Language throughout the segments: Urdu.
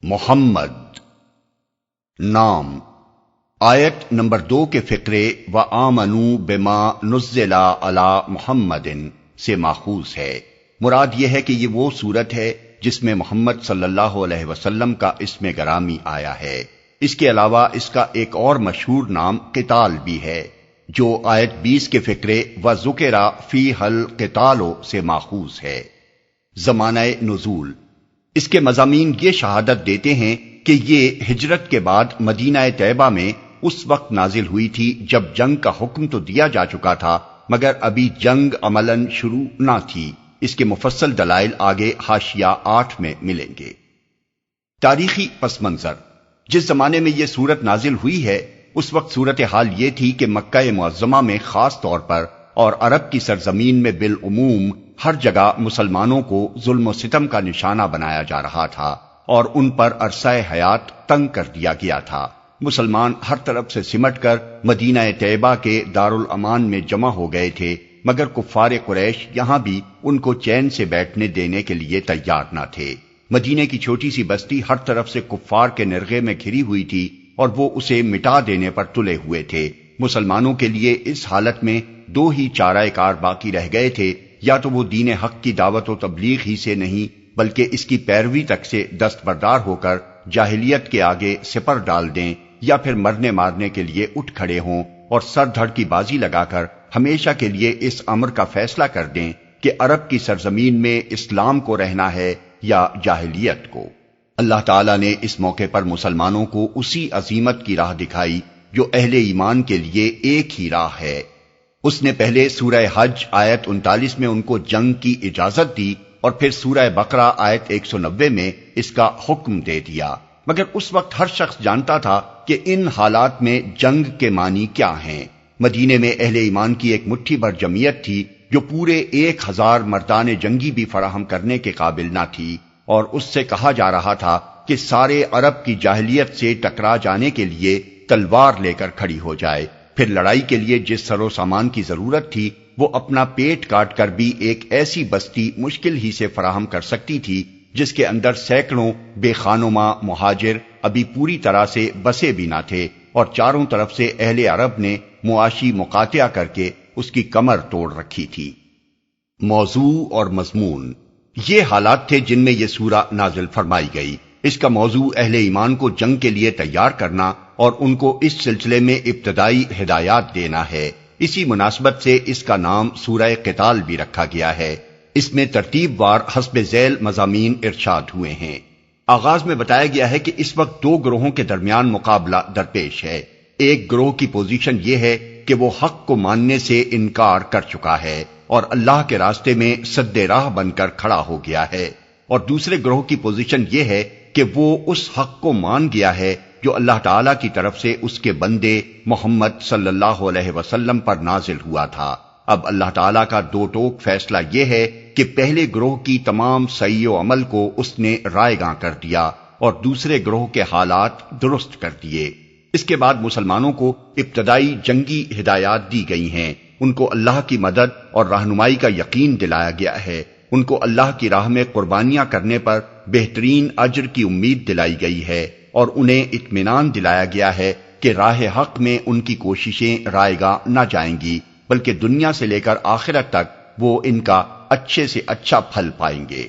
محمد نام آیت نمبر 2 کے فقرے وآمنوا بما نزل علی محمد سے ماخوذ ہے۔ مراد یہ ہے کہ یہ وہ سورت ہے جس میں محمد صلی اللہ علیہ وسلم کا اسم گرامی آیا ہے۔ اس کے علاوہ اس کا ایک اور مشہور نام قتال بھی ہے جو آیت 20 کے فقرے وذکر فیہ القتال سے ماخوذ ہے۔ زمانہ نزول اس کے مضامین یہ شہادت دیتے ہیں کہ یہ ہجرت کے بعد مدینہ طیبہ میں اس وقت نازل ہوئی تھی جب جنگ کا حکم تو دیا جا چکا تھا مگر ابھی جنگ عملاً شروع نہ تھی۔ اس کے مفصل دلائل آگے حاشیہ 8 میں ملیں گے۔ تاریخی پس منظر جس زمانے میں یہ سورت نازل ہوئی ہے اس وقت صورتحال یہ تھی کہ مکہ معظمہ میں خاص طور پر اور عرب کی سرزمین میں بالعموم ہر جگہ مسلمانوں کو ظلم و ستم کا نشانہ بنایا جا رہا تھا اور ان پر عرصہ حیات تنگ کر دیا گیا تھا۔ مسلمان ہر طرف سے سمٹ کر مدینہ طیبہ کے دارالامان میں جمع ہو گئے تھے مگر کفار قریش یہاں بھی ان کو چین سے بیٹھنے دینے کے لیے تیار نہ تھے۔ مدینے کی چھوٹی سی بستی ہر طرف سے کفار کے نرغے میں گھری ہوئی تھی اور وہ اسے مٹا دینے پر تلے ہوئے تھے۔ مسلمانوں کے لیے اس حالت میں دو ہی چارہ کار باقی رہ گئے تھے، یا تو وہ دین حق کی دعوت و تبلیغ ہی سے نہیں بلکہ اس کی پیروی تک سے دستبردار ہو کر جاہلیت کے آگے سپر ڈال دیں، یا پھر مرنے مارنے کے لیے اٹھ کھڑے ہوں اور سر دھڑ کی بازی لگا کر ہمیشہ کے لیے اس امر کا فیصلہ کر دیں کہ عرب کی سرزمین میں اسلام کو رہنا ہے یا جاہلیت کو۔ اللہ تعالیٰ نے اس موقع پر مسلمانوں کو اسی عظیمت کی راہ دکھائی جو اہل ایمان کے لیے ایک ہی راہ ہے۔ اس نے پہلے سورہ حج آیت 39 میں ان کو جنگ کی اجازت دی اور پھر سورہ بقرہ آیت 190 میں اس کا حکم دے دیا، مگر اس وقت ہر شخص جانتا تھا کہ ان حالات میں جنگ کے معنی کیا ہیں۔ مدینے میں اہل ایمان کی ایک مٹھی بھر جمعیت تھی جو پورے 1000 مردان جنگی بھی فراہم کرنے کے قابل نہ تھی، اور اس سے کہا جا رہا تھا کہ سارے عرب کی جاہلیت سے ٹکرا جانے کے لیے تلوار لے کر کھڑی ہو جائے، پھر لڑائی کے لیے جس سر و سامان کی ضرورت تھی وہ اپنا پیٹ کاٹ کر بھی ایک ایسی بستی مشکل ہی سے فراہم کر سکتی تھی جس کے اندر سینکڑوں بے خانماں مہاجر ابھی پوری طرح سے بسے بھی نہ تھے، اور چاروں طرف سے اہل عرب نے معاشی مقاطعہ کر کے اس کی کمر توڑ رکھی تھی۔ موضوع اور مضمون یہ حالات تھے جن میں یہ سورہ نازل فرمائی گئی۔ اس کا موضوع اہل ایمان کو جنگ کے لیے تیار کرنا اور ان کو اس سلسلے میں ابتدائی ہدایات دینا ہے۔ اسی مناسبت سے اس کا نام سورہ قتال بھی رکھا گیا ہے۔ اس میں ترتیب وار حسب ذیل مضامین ارشاد ہوئے ہیں۔ آغاز میں بتایا گیا ہے کہ اس وقت دو گروہوں کے درمیان مقابلہ درپیش ہے۔ ایک گروہ کی پوزیشن یہ ہے کہ وہ حق کو ماننے سے انکار کر چکا ہے اور اللہ کے راستے میں سد راہ بن کر کھڑا ہو گیا ہے، اور دوسرے گروہ کی پوزیشن یہ ہے کہ وہ اس حق کو مان گیا ہے جو اللہ تعالیٰ کی طرف سے اس کے بندے محمد صلی اللہ علیہ وسلم پر نازل ہوا تھا۔ اب اللہ تعالیٰ کا دو ٹوک فیصلہ یہ ہے کہ پہلے گروہ کی تمام سعی و عمل کو اس نے رائے گاں کر دیا اور دوسرے گروہ کے حالات درست کر دیے۔ اس کے بعد مسلمانوں کو ابتدائی جنگی ہدایات دی گئی ہیں، ان کو اللہ کی مدد اور رہنمائی کا یقین دلایا گیا ہے، ان کو اللہ کی راہ میں قربانیاں کرنے پر بہترین اجر کی امید دلائی گئی ہے، اور انہیں اطمینان دلایا گیا ہے کہ راہ حق میں ان کی کوششیں رائے گاں نہ جائیں گی بلکہ دنیا سے لے کر آخرت تک وہ ان کا اچھے سے اچھا پھل پائیں گے۔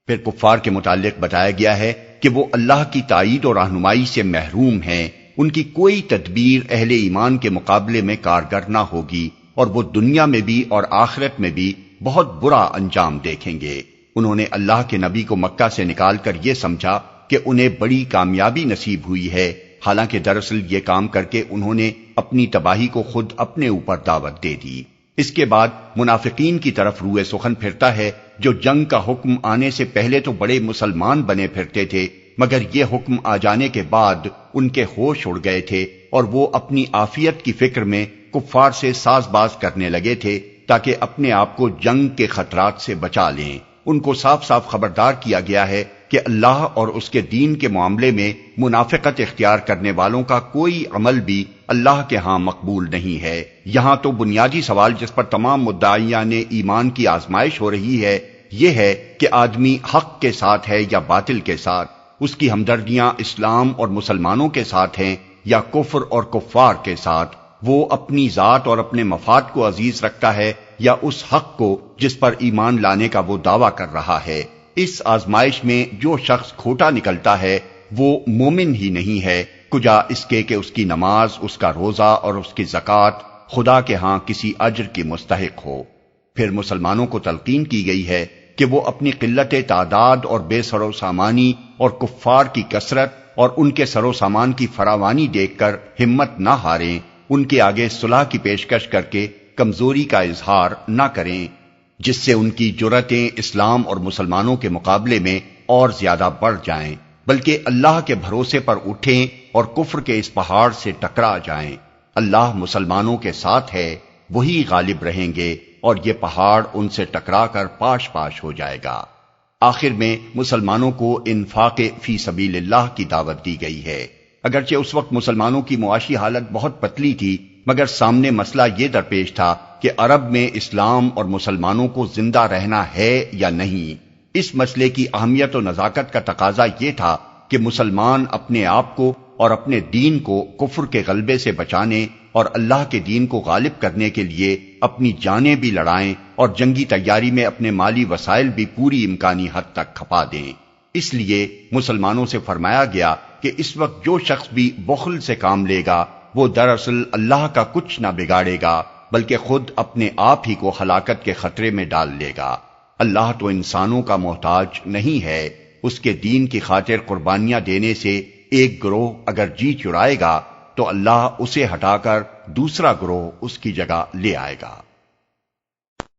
پھر کفار کے متعلق بتایا گیا ہے کہ وہ اللہ کی تائید اور رہنمائی سے محروم ہیں، ان کی کوئی تدبیر اہل ایمان کے مقابلے میں کارگر نہ ہوگی، اور وہ دنیا میں بھی اور آخرت میں بھی بہت برا انجام دیکھیں گے۔ انہوں نے اللہ کے نبی کو مکہ سے نکال کر یہ سمجھا کہ انہیں بڑی کامیابی نصیب ہوئی ہے، حالانکہ دراصل یہ کام کر کے انہوں نے اپنی تباہی کو خود اپنے اوپر دعوت دے دی۔ اس کے بعد منافقین کی طرف روئے سخن پھرتا ہے جو جنگ کا حکم آنے سے پہلے تو بڑے مسلمان بنے پھرتے تھے مگر یہ حکم آ جانے کے بعد ان کے ہوش اڑ گئے تھے اور وہ اپنی عافیت کی فکر میں کفار سے ساز باز کرنے لگے تھے تاکہ اپنے آپ کو جنگ کے خطرات سے بچا لیں۔ ان کو صاف صاف خبردار کیا گیا ہے کہ اللہ اور اس کے دین کے معاملے میں منافقت اختیار کرنے والوں کا کوئی عمل بھی اللہ کے ہاں مقبول نہیں ہے۔ یہاں تو بنیادی سوال جس پر تمام مدعیان ایمان کی آزمائش ہو رہی ہے یہ ہے کہ آدمی حق کے ساتھ ہے یا باطل کے ساتھ، اس کی ہمدردیاں اسلام اور مسلمانوں کے ساتھ ہیں یا کفر اور کفار کے ساتھ، وہ اپنی ذات اور اپنے مفاد کو عزیز رکھتا ہے یا اس حق کو جس پر ایمان لانے کا وہ دعویٰ کر رہا ہے۔ اس آزمائش میں جو شخص کھوٹا نکلتا ہے وہ مومن ہی نہیں ہے، کجا اس کے کہ اس کی نماز، اس کا روزہ اور اس کی زکوٰۃ خدا کے ہاں کسی اجر کی مستحق ہو۔ پھر مسلمانوں کو تلقین کی گئی ہے کہ وہ اپنی قلت تعداد اور بے سر و سامانی اور کفار کی کثرت اور ان کے سر و سامان کی فراوانی دیکھ کر ہمت نہ ہاریں، ان کے آگے صلح کی پیشکش کر کے کمزوری کا اظہار نہ کریں، جس سے ان کی جرأتیں اسلام اور مسلمانوں کے مقابلے میں اور زیادہ بڑھ جائیں، بلکہ اللہ کے بھروسے پر اٹھیں اور کفر کے اس پہاڑ سے ٹکرا جائیں۔ اللہ مسلمانوں کے ساتھ ہے، وہی غالب رہیں گے اور یہ پہاڑ ان سے ٹکرا کر پاش پاش ہو جائے گا۔ آخر میں مسلمانوں کو انفاق فی سبیل اللہ کی دعوت دی گئی ہے۔ اگرچہ اس وقت مسلمانوں کی معاشی حالت بہت پتلی تھی، مگر سامنے مسئلہ یہ درپیش تھا کہ عرب میں اسلام اور مسلمانوں کو زندہ رہنا ہے یا نہیں۔ اس مسئلے کی اہمیت و نزاکت کا تقاضا یہ تھا کہ مسلمان اپنے آپ کو اور اپنے دین کو کفر کے غلبے سے بچانے اور اللہ کے دین کو غالب کرنے کے لیے اپنی جانیں بھی لڑائیں اور جنگی تیاری میں اپنے مالی وسائل بھی پوری امکانی حد تک کھپا دیں۔ اس لیے مسلمانوں سے فرمایا گیا کہ اس وقت جو شخص بھی بخل سے کام لے گا وہ دراصل اللہ کا کچھ نہ بگاڑے گا بلکہ خود اپنے آپ ہی کو ہلاکت کے خطرے میں ڈال لے گا۔ اللہ تو انسانوں کا محتاج نہیں ہے، اس کے دین کی خاطر قربانیاں دینے سے ایک گروہ اگر جی چرائے گا تو اللہ اسے ہٹا کر دوسرا گروہ اس کی جگہ لے آئے گا۔